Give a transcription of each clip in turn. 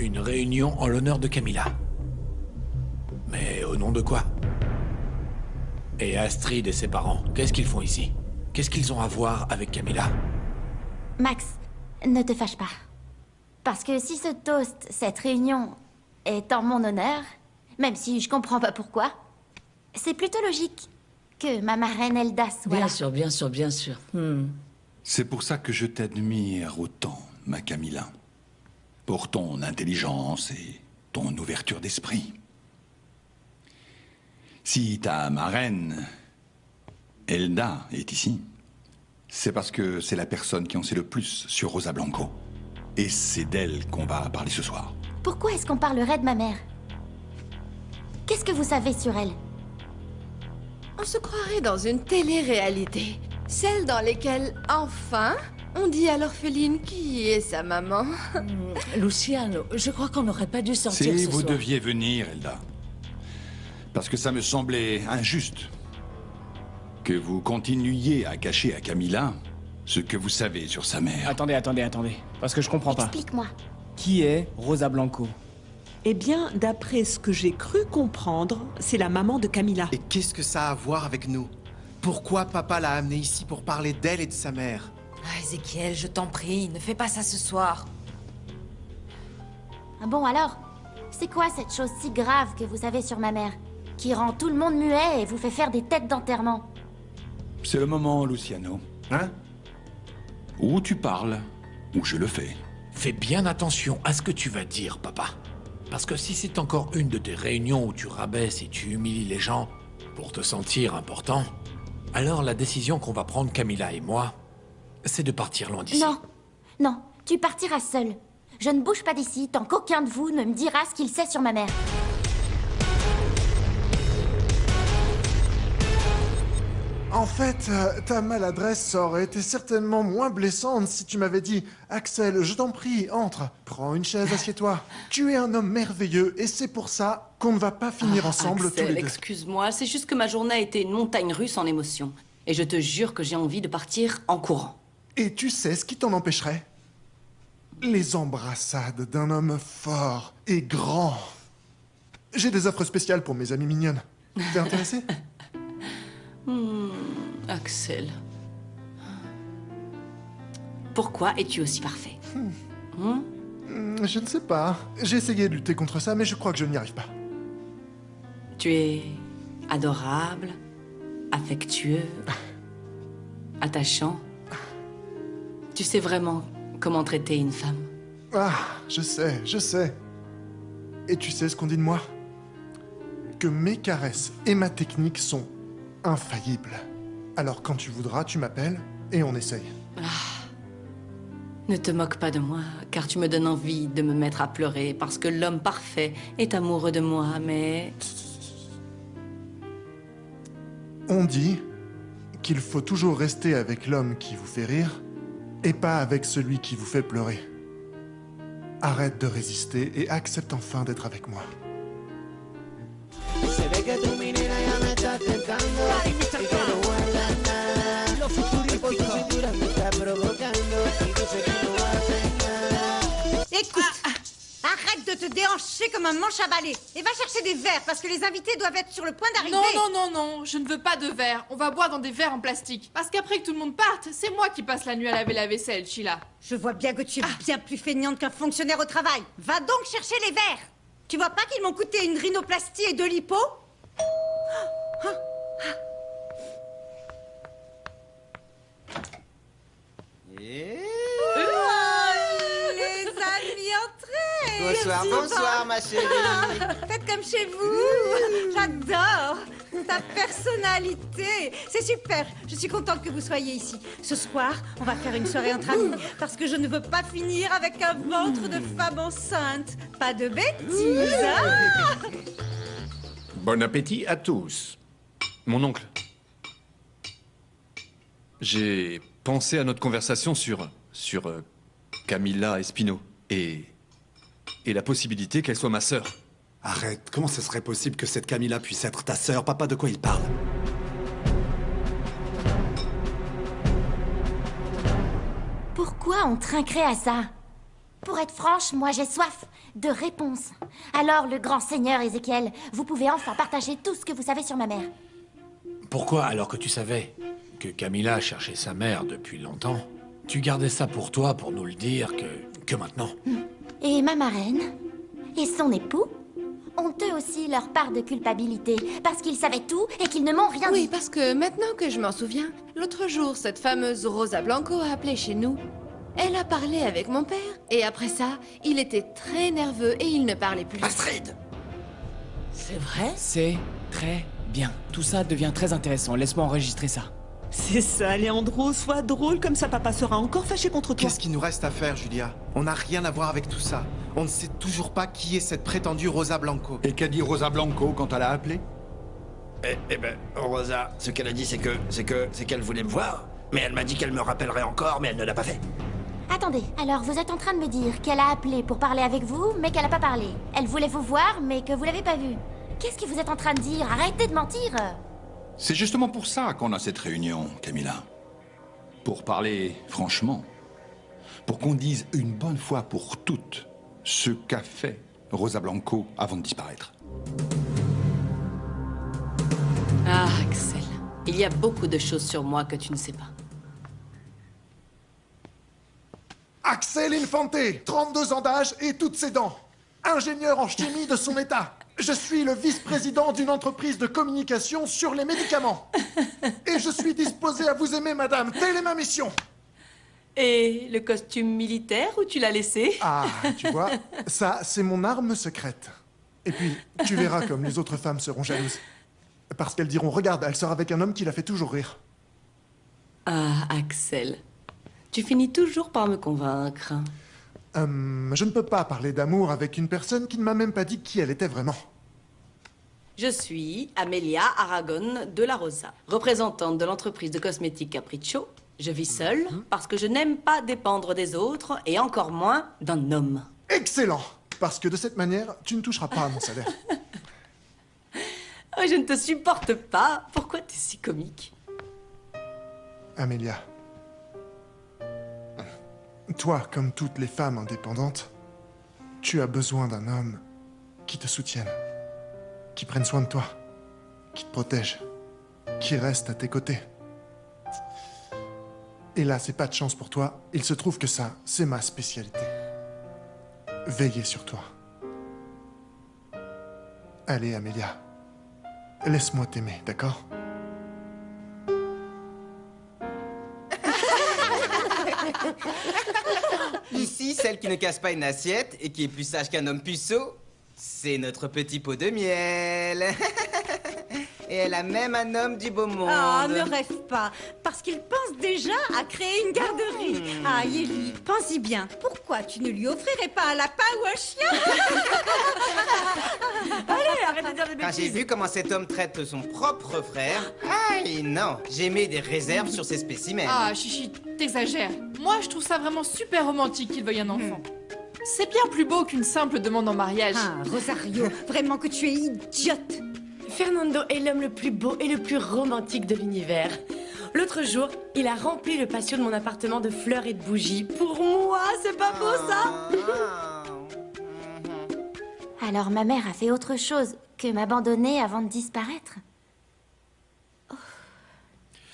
Une réunion en l'honneur de Camilla. Mais au nom de quoi? Et Astrid et ses parents, qu'est-ce qu'ils font ici? Qu'est-ce qu'ils ont à voir avec Camilla? Max, ne te fâche pas. Parce que si ce toast, cette réunion, est en mon honneur, même si je comprends pas pourquoi, c'est plutôt logique que ma marraine Elda soit là. Bien sûr, bien sûr, bien sûr. C'est pour ça que je t'admire autant, ma Camilla. Pour ton intelligence et ton ouverture d'esprit. Si ta marraine, Elda, est ici, c'est parce que c'est la personne qui en sait le plus sur Rosa Blanco. Et c'est d'elle qu'on va parler ce soir. Pourquoi est-ce qu'on parlerait de ma mère? Qu'est-ce que vous savez sur elle? On se croirait dans une télé-réalité. Celle dans laquelle, enfin, on dit à l'orpheline qui est sa maman. Luciano, je crois qu'on n'aurait pas dû sortir Si ce vous soir. deviez venir, Elda. Parce que ça me semblait injuste que vous continuiez à cacher à Camilla ce que vous savez sur sa mère. Attendez. Parce que je comprends pas. Explique-moi. Qui est Rosa Blanco? Eh bien, d'après ce que j'ai cru comprendre, c'est la maman de Camilla. Et qu'est-ce que ça a à voir avec nous? Pourquoi papa l'a amenée ici pour parler d'elle et de sa mère? Ah, Ezekiel, je t'en prie, ne fais pas ça ce soir. Ah bon alors? C'est quoi cette chose si grave que vous savez sur ma mère? Qui rend tout le monde muet et vous fait faire des têtes d'enterrement? C'est le moment, Luciano. Hein? Ou tu parles, ou je le fais. Fais bien attention à ce que tu vas dire, papa. Parce que si c'est encore une de tes réunions où tu rabaisses et tu humilies les gens pour te sentir important, alors la décision qu'on va prendre, Camilla et moi, c'est de partir loin d'ici. Non, tu partiras seul. Je ne bouge pas d'ici tant qu'aucun de vous ne me dira ce qu'il sait sur ma mère. En fait, ta maladresse aurait été certainement moins blessante si tu m'avais dit « Axel, je t'en prie, entre, prends une chaise, assieds-toi. Tu es un homme merveilleux et c'est pour ça qu'on ne va pas finir ensemble tous les deux. » Excuse-moi, c'est juste que ma journée a été une montagne russe en émotions. Et je te jure que j'ai envie de partir en courant. Et tu sais ce qui t'en empêcherait? Les embrassades d'un homme fort et grand. J'ai des offres spéciales pour mes amies mignonnes. T'es intéressé? Axel. Pourquoi es-tu aussi parfait? Je ne sais pas. J'ai essayé de lutter contre ça, mais je crois que je n'y arrive pas. Tu es adorable, affectueux, attachant. Tu sais vraiment comment traiter une femme. Ah, je sais. Et tu sais ce qu'on dit de moi? Que mes caresses et ma technique sont infaillibles. Alors quand tu voudras, tu m'appelles et on essaye. Ne te moque pas de moi, car tu me donnes envie de me mettre à pleurer parce que l'homme parfait est amoureux de moi, mais... On dit qu'il faut toujours rester avec l'homme qui vous fait rire et pas avec celui qui vous fait pleurer. Arrête de résister et accepte enfin d'être avec moi. Écoute, arrête de te déhancher comme un manche à balai et va chercher des verres parce que les invités doivent être sur le point d'arriver. Non, je ne veux pas de verre. On va boire dans des verres en plastique. Parce qu'après que tout le monde parte, c'est moi qui passe la nuit à laver la vaisselle, Sheila. Je vois bien que tu es bien plus feignante qu'un fonctionnaire au travail. Va donc chercher les verres. Tu vois pas qu'ils m'ont coûté une rhinoplastie et 2 lipos? Les amis, entrez. Bonsoir, ma chérie. Faites comme chez vous. J'adore ta personnalité. C'est super. Je suis contente que vous soyez ici. Ce soir, on va faire une soirée entre amis parce que je ne veux pas finir avec un ventre de femme enceinte. Pas de bêtises. Ah. Bon appétit à tous. Mon oncle. J'ai pensé à notre conversation sur Camilla Espino et la possibilité qu'elle soit ma sœur. Arrête, comment ce serait possible que cette Camilla puisse être ta sœur? Papa, de quoi il parle? Pourquoi on trinquerait à ça? Pour être franche, moi j'ai soif de réponse. Alors, le grand seigneur Ézéchiel, vous pouvez enfin partager tout ce que vous savez sur ma mère. Pourquoi, alors que tu savais que Camilla cherchait sa mère depuis longtemps, tu gardais ça pour toi pour nous le dire que maintenant? Et ma marraine et son époux ont eux aussi leur part de culpabilité, parce qu'ils savaient tout et qu'ils ne m'ont rien dit. Oui, parce que maintenant que je m'en souviens, l'autre jour, cette fameuse Rosa Blanco a appelé chez nous. Elle a parlé avec mon père, et après ça, il était très nerveux et il ne parlait plus. Astrid! C'est vrai? C'est très bien. Tout ça devient très intéressant. Laisse-moi enregistrer ça. C'est ça, Leandro, sois drôle, comme ça papa sera encore fâché contre toi. Qu'est-ce qu'il nous reste à faire, Julia? On n'a rien à voir avec tout ça. On ne sait toujours pas qui est cette prétendue Rosa Blanco. Et qu'a dit Rosa Blanco quand elle a appelé? Eh ben, Rosa, ce qu'elle a dit, c'est qu'elle voulait me voir. Mais elle m'a dit qu'elle me rappellerait encore, mais elle ne l'a pas fait. Attendez, alors vous êtes en train de me dire qu'elle a appelé pour parler avec vous, mais qu'elle n'a pas parlé. Elle voulait vous voir, mais que vous l'avez pas vue. Qu'est-ce que vous êtes en train de dire? Arrêtez de mentir! C'est justement pour ça qu'on a cette réunion, Camilla. Pour parler franchement. Pour qu'on dise une bonne fois pour toutes ce qu'a fait Rosa Blanco avant de disparaître. Ah, Axel, il y a beaucoup de choses sur moi que tu ne sais pas. Axel Infante, 32 ans d'âge et toutes ses dents. Ingénieur en chimie de son état. Je suis le vice-président d'une entreprise de communication sur les médicaments. Et je suis disposé à vous aimer, madame. Telle est ma mission. Et le costume militaire, où tu l'as laissé? Ah, tu vois, ça, c'est mon arme secrète. Et puis, tu verras comme les autres femmes seront jalouses. Parce qu'elles diront, regarde, elle sort avec un homme qui la fait toujours rire. Ah, Axel, tu finis toujours par me convaincre. Je ne peux pas parler d'amour avec une personne qui ne m'a même pas dit qui elle était vraiment. Je suis Amelia Aragon de la Rosa, représentante de l'entreprise de cosmétiques Capriccio. Je vis seule parce que je n'aime pas dépendre des autres et encore moins d'un homme. Excellent! Parce que de cette manière, tu ne toucheras pas à mon salaire. Oh, je ne te supporte pas. Pourquoi t'es si comique? Amelia. Toi, comme toutes les femmes indépendantes, tu as besoin d'un homme qui te soutienne, qui prenne soin de toi, qui te protège, qui reste à tes côtés. Et là, c'est pas de chance pour toi. Il se trouve que ça, c'est ma spécialité. Veiller sur toi. Allez, Amelia. Laisse-moi t'aimer, d'accord? Ici, celle qui ne casse pas une assiette et qui est plus sage qu'un homme puceau, c'est notre petit pot de miel. Et elle a même un homme du beau monde. Ah, ne rêve pas, parce qu'il pense déjà à créer une garderie. Ah, Yeli, pense-y bien. Pourquoi tu ne lui offrirais pas un lapin ou un chien? Allez, arrête de dire des bêtises. Quand j'ai vu comment cet homme traite son propre frère, aïe, non, j'ai mis des réserves sur ces spécimens. Ah, Chichi, t'exagères. Moi, je trouve ça vraiment super romantique qu'il veuille un enfant. C'est bien plus beau qu'une simple demande en mariage. Ah, Rosario, vraiment que tu es idiote. Fernando est l'homme le plus beau et le plus romantique de l'univers. L'autre jour, il a rempli le patio de mon appartement de fleurs et de bougies. Pour moi, c'est pas beau ça? Alors ma mère a fait autre chose que m'abandonner avant de disparaître. Oh,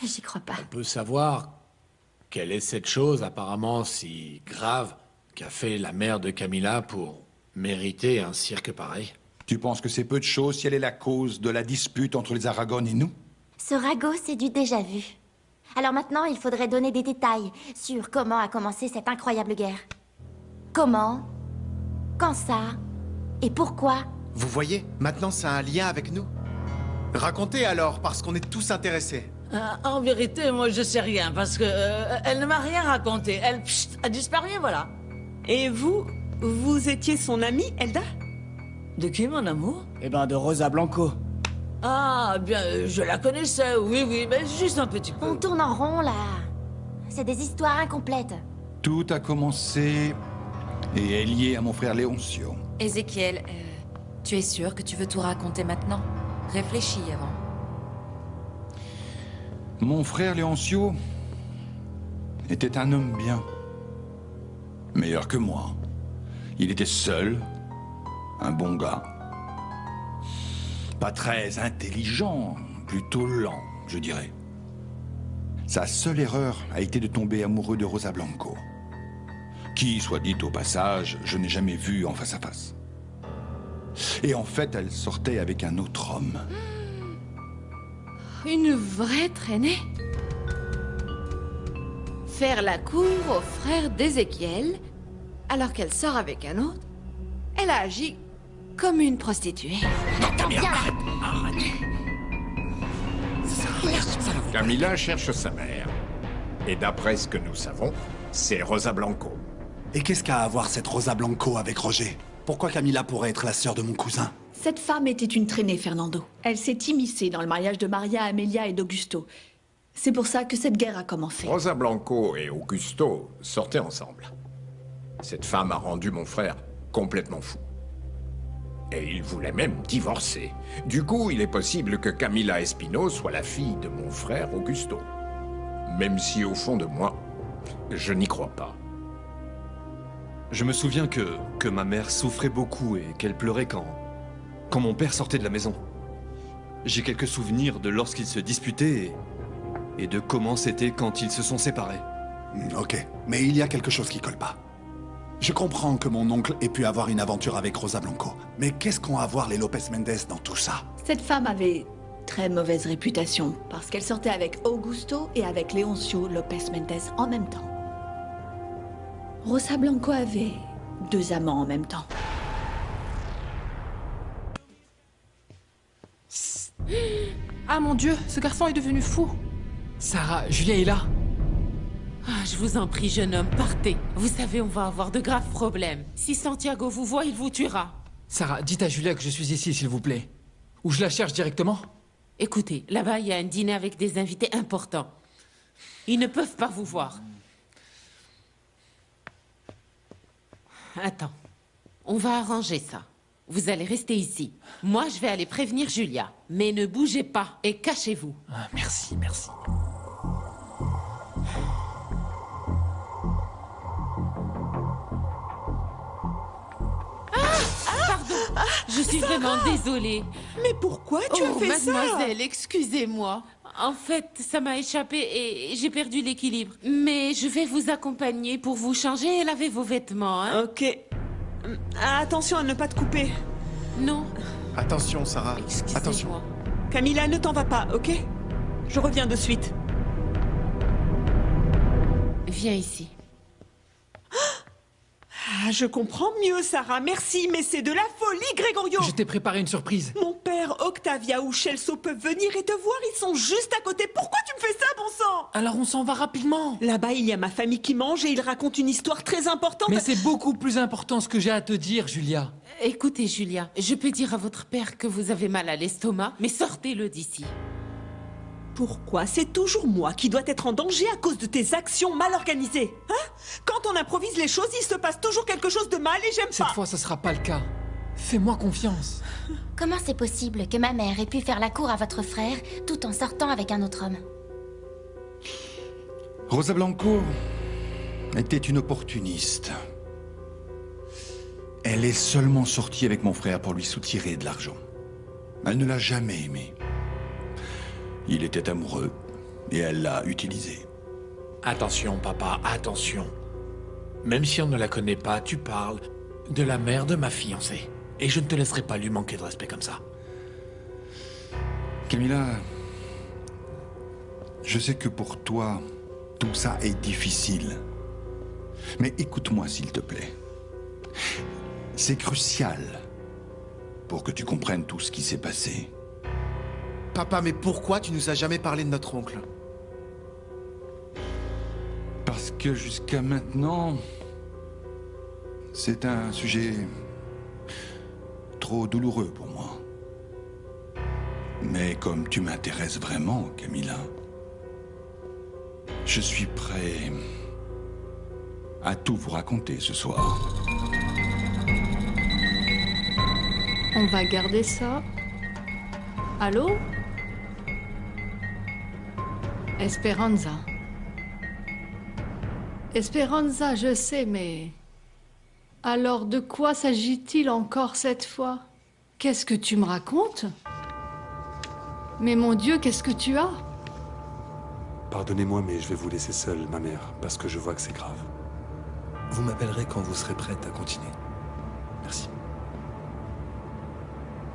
j'y crois pas. On peut savoir quelle est cette chose apparemment si grave qu'a fait la mère de Camilla pour mériter un cirque pareil? Tu penses que c'est peu de choses si elle est la cause de la dispute entre les Aragon et nous? Ce ragot, c'est du déjà-vu. Alors maintenant, il faudrait donner des détails sur comment a commencé cette incroyable guerre. Comment? Quand ça? Et pourquoi? Vous voyez, maintenant ça a un lien avec nous. Racontez alors, parce qu'on est tous intéressés. En vérité, moi je sais rien, parce que elle ne m'a rien raconté. Elle a disparu, voilà. Et vous étiez son amie, Elda? De qui, mon amour? Eh ben, de Rosa Blanco. Ah, bien, je la connaissais, oui, mais juste un petit peu. On tourne en rond, là. C'est des histoires incomplètes. Tout a commencé et est lié à mon frère Léoncio. Ézéchiel, tu es sûr que tu veux tout raconter maintenant? Réfléchis avant. Mon frère Léoncio était un homme bien. Meilleur que moi. Il était seul, Un bon gars. Pas très intelligent, plutôt lent, je dirais. Sa seule erreur a été de tomber amoureux de Rosa Blanco, qui, soit dit au passage, je n'ai jamais vu en face à face. Et en fait, elle sortait avec un autre homme. Une vraie traînée. Faire la cour au frère d'Ézéchiel, alors qu'elle sort avec un autre, elle a agi comme une prostituée. Camilla cherche sa mère. Et d'après ce que nous savons, c'est Rosa Blanco. Et qu'est-ce qu'a à voir cette Rosa Blanco avec Roger? Pourquoi Camilla pourrait être la sœur de mon cousin? Cette femme était une traînée, Fernando. Elle s'est immiscée dans le mariage de Maria, Amelia et d'Augusto. C'est pour ça que cette guerre a commencé. Rosa Blanco et Augusto sortaient ensemble. Cette femme a rendu mon frère complètement fou. Et il voulait même divorcer. Du coup, il est possible que Camilla Espino soit la fille de mon frère Augusto. Même si, au fond de moi, je n'y crois pas. Je me souviens que ma mère souffrait beaucoup et qu'elle pleurait quand mon père sortait de la maison. J'ai quelques souvenirs de lorsqu'ils se disputaient et de comment c'était quand ils se sont séparés. Ok, mais il y a quelque chose qui colle pas. Je comprends que mon oncle ait pu avoir une aventure avec Rosa Blanco, mais qu'est-ce qu'ont à voir les Lopez Mendes dans tout ça? Cette femme avait très mauvaise réputation parce qu'elle sortait avec Augusto et avec Leoncio Lopez Mendes en même temps. Rosa Blanco avait 2 amants en même temps. Ah mon Dieu, ce garçon est devenu fou. Sarah, Julia est là. Ah, je vous en prie, jeune homme, partez. Vous savez, on va avoir de graves problèmes. Si Santiago vous voit, il vous tuera. Sarah, dites à Julia que je suis ici, s'il vous plaît. Ou je la cherche directement. Écoutez, là-bas, il y a un dîner avec des invités importants. Ils ne peuvent pas vous voir. Attends, on va arranger ça. Vous allez rester ici. Moi, je vais aller prévenir Julia. Mais ne bougez pas et cachez-vous. Ah, merci, merci. Pardon, je suis vraiment désolée. Mais pourquoi tu as fait mademoiselle, excusez-moi. En fait, ça m'a échappé et j'ai perdu l'équilibre. Mais je vais vous accompagner pour vous changer et laver vos vêtements, hein. Ok. Attention à ne pas te couper. Non. Attention, Sarah. Attention. Camilla, ne t'en va pas, ok? Je reviens de suite. Viens ici. Ah, je comprends mieux, Sarah. Merci, mais c'est de la folie, Gregorio. Je t'ai préparé une surprise. Mon père, Octavia ou Celso peuvent venir et te voir. Ils sont juste à côté. Pourquoi tu me fais ça, bon sang? Alors on s'en va rapidement. Là-bas, il y a ma famille qui mange et ils racontent une histoire très importante. Mais c'est beaucoup plus important ce que j'ai à te dire, Julia. Écoutez, Julia, je peux dire à votre père que vous avez mal à l'estomac, mais sortez-le d'ici. Pourquoi c'est toujours moi qui dois être en danger à cause de tes actions mal organisées? Hein? Quand on improvise les choses, il se passe toujours quelque chose de mal et j'aime pas. Cette fois, ce sera pas le cas. Fais-moi confiance. Comment c'est possible que ma mère ait pu faire la cour à votre frère tout en sortant avec un autre homme? Rosa Blanco était une opportuniste. Elle est seulement sortie avec mon frère pour lui soutirer de l'argent. Elle ne l'a jamais aimé. Il était amoureux et elle l'a utilisé. Attention, papa, attention. Même si on ne la connaît pas, tu parles de la mère de ma fiancée. Et je ne te laisserai pas lui manquer de respect comme ça. Camilla, je sais que pour toi, tout ça est difficile. Mais écoute-moi, s'il te plaît. C'est crucial pour que tu comprennes tout ce qui s'est passé. Papa, mais pourquoi tu nous as jamais parlé de notre oncle? Parce que jusqu'à maintenant, c'est un sujet trop douloureux pour moi. Mais comme tu m'intéresses vraiment, Camilla, je suis prêt à tout vous raconter ce soir. On va garder ça. Allô? Esperanza. Esperanza, je sais, mais... Alors de quoi s'agit-il encore cette fois? Qu'est-ce que tu me racontes? Mais mon Dieu, qu'est-ce que tu as? Pardonnez-moi, mais je vais vous laisser seule, ma mère, parce que je vois que c'est grave. Vous m'appellerez quand vous serez prête à continuer. Merci.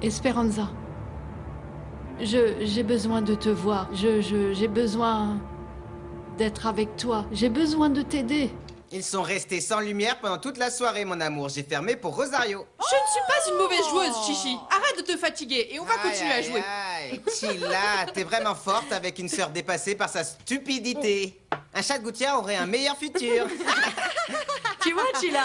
Esperanza, j'ai besoin de te voir. J'ai besoin d'être avec toi. J'ai besoin de t'aider. Ils sont restés sans lumière pendant toute la soirée, mon amour. J'ai fermé pour Rosario. Je ne suis pas une mauvaise joueuse, Chichi. Arrête de te fatiguer et on va continuer à jouer. Chilla, t'es vraiment forte avec une sœur dépassée par sa stupidité. Un chat de gouttière aurait un meilleur futur. Tu vois, Chilla?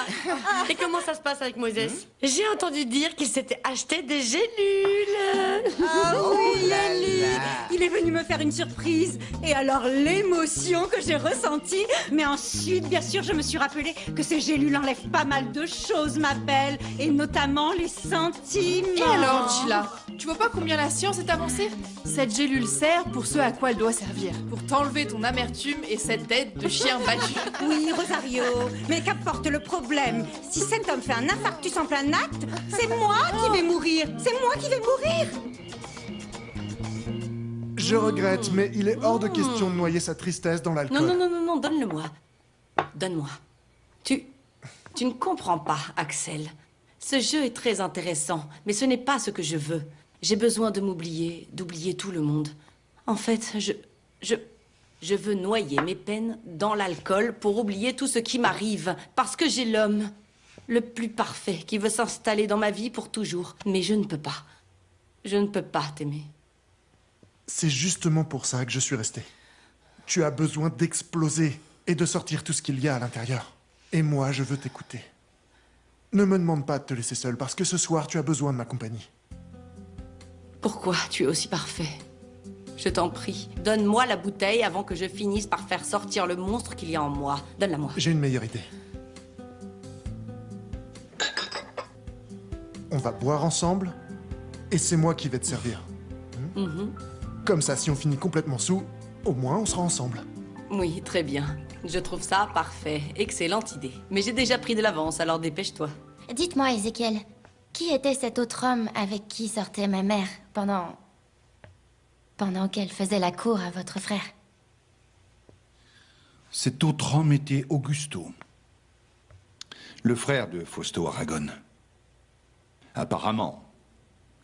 Et comment ça se passe avec Moses? J'ai entendu dire qu'il s'était acheté des gélules. Ah oui, là Ellie. là. Il est venu me faire une surprise. Et alors, l'émotion que j'ai ressentie. Mais ensuite, bien sûr, je me suis rappelé que ces gélules enlèvent pas mal de choses, ma belle. Et notamment les sentiments. Et alors, Chilla, tu vois pas combien la science est avancée? Cette gélule sert pour ce à quoi elle doit servir. Pour t'enlever ton amertume et cette tête de chien battu. Oui, Rosario, mais qu'importe le problème. Si cet homme fait un infarctus en plein acte, c'est moi qui vais mourir. C'est moi qui vais mourir. Je regrette, mais il est hors de question de noyer sa tristesse dans l'alcool. Non, donne-le-moi. Donne-moi. Tu ne comprends pas, Axel. Ce jeu est très intéressant, mais ce n'est pas ce que je veux. J'ai besoin de m'oublier, d'oublier tout le monde. En fait, je veux noyer mes peines dans l'alcool pour oublier tout ce qui m'arrive. Parce que j'ai l'homme le plus parfait qui veut s'installer dans ma vie pour toujours. Mais je ne peux pas. Je ne peux pas t'aimer. C'est justement pour ça que je suis resté. Tu as besoin d'exploser et de sortir tout ce qu'il y a à l'intérieur. Et moi, je veux t'écouter. Ne me demande pas de te laisser seul, parce que ce soir, tu as besoin de ma compagnie. Pourquoi tu es aussi parfait? Je t'en prie, donne-moi la bouteille avant que je finisse par faire sortir le monstre qu'il y a en moi. Donne-la-moi. J'ai une meilleure idée. On va boire ensemble, et c'est moi qui vais te servir. Comme ça, si on finit complètement sous, au moins on sera ensemble. Oui, très bien. Je trouve ça parfait. Excellente idée. Mais j'ai déjà pris de l'avance, alors dépêche-toi. Dites-moi, Ézéchiel, qui était cet autre homme avec qui sortait ma mère pendant qu'elle faisait la cour à votre frère? Cet autre homme était Augusto. Le frère de Fausto Aragon. Apparemment,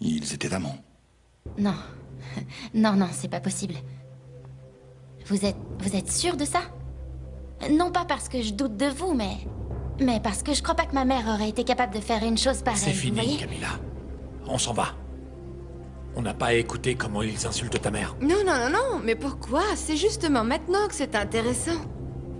ils étaient amants. Non. Non, c'est pas possible. Vous êtes sûr de ça? Non pas parce que je doute de vous, mais parce que je crois pas que ma mère aurait été capable de faire une chose pareille. C'est vous fini, voyez? Camilla. On s'en va. On n'a pas écouté comment ils insultent ta mère. Non, mais pourquoi? C'est justement maintenant que c'est intéressant.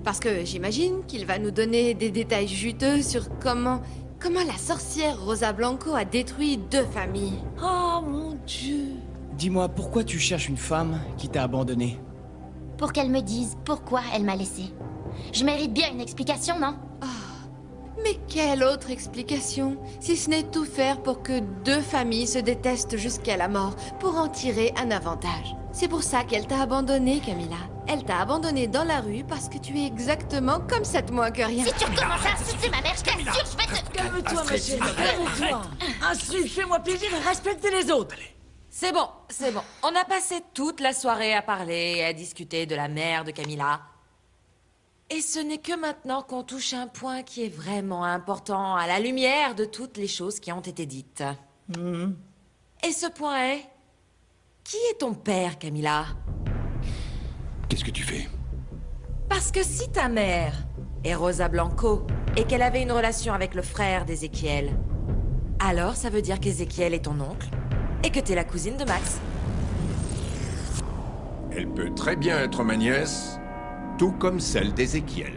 Parce que j'imagine qu'il va nous donner des détails juteux sur comment la sorcière Rosa Blanco a détruit 2 familles. Oh mon Dieu. Dis-moi, pourquoi tu cherches une femme qui t'a abandonné? Pour qu'elle me dise pourquoi elle m'a laissé. Je mérite bien une explication, non? Mais quelle autre explication, si ce n'est tout faire pour que 2 familles se détestent jusqu'à la mort, pour en tirer un avantage. C'est pour ça qu'elle t'a abandonné, Camilla. Elle t'a abandonné dans la rue parce que tu es exactement comme 7 mois que rien. Si tu recommences à insulter ma mère, je t'assure, je vais te... Calme-toi, ma chérie, calme-toi. Insulte, fais-moi plaisir et respecte les autres. C'est bon. On a passé toute la soirée à parler et à discuter de la mère de Camilla. Et ce n'est que maintenant qu'on touche un point qui est vraiment important à la lumière de toutes les choses qui ont été dites. Et ce point est... Qui est ton père, Camilla? Qu'est-ce que tu fais? Parce que si ta mère est Rosa Blanco et qu'elle avait une relation avec le frère d'Ézéchiel, alors ça veut dire qu'Ézéchiel est ton oncle et que t'es la cousine de Max. Elle peut très bien être ma nièce, tout comme celle d'Ézéchiel.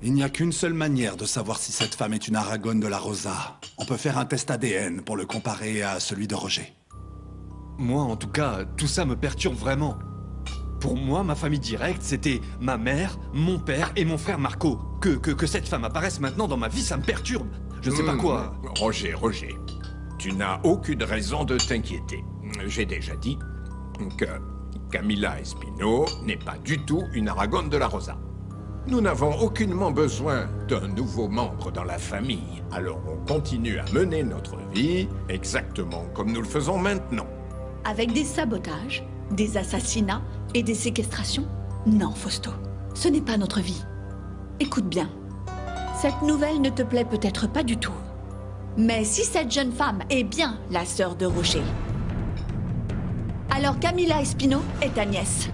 Il n'y a qu'une seule manière de savoir si cette femme est une Aragon de la Rosa. On peut faire un test ADN pour le comparer à celui de Roger. Moi, en tout cas, tout ça me perturbe vraiment. Pour moi, ma famille directe, c'était ma mère, mon père et mon frère Marco. Que cette femme apparaisse maintenant dans ma vie, ça me perturbe. Je sais pas quoi. Roger, tu n'as aucune raison de t'inquiéter. J'ai déjà dit que Camilla Espino n'est pas du tout une Aragon de la Rosa. Nous n'avons aucunement besoin d'un nouveau membre dans la famille. Alors on continue à mener notre vie exactement comme nous le faisons maintenant. Avec des sabotages, des assassinats et des séquestrations? Non, Fausto. Ce n'est pas notre vie. Écoute bien. Cette nouvelle ne te plaît peut-être pas du tout. Mais si cette jeune femme est bien la sœur de Roger, alors Camila Espino est ta nièce.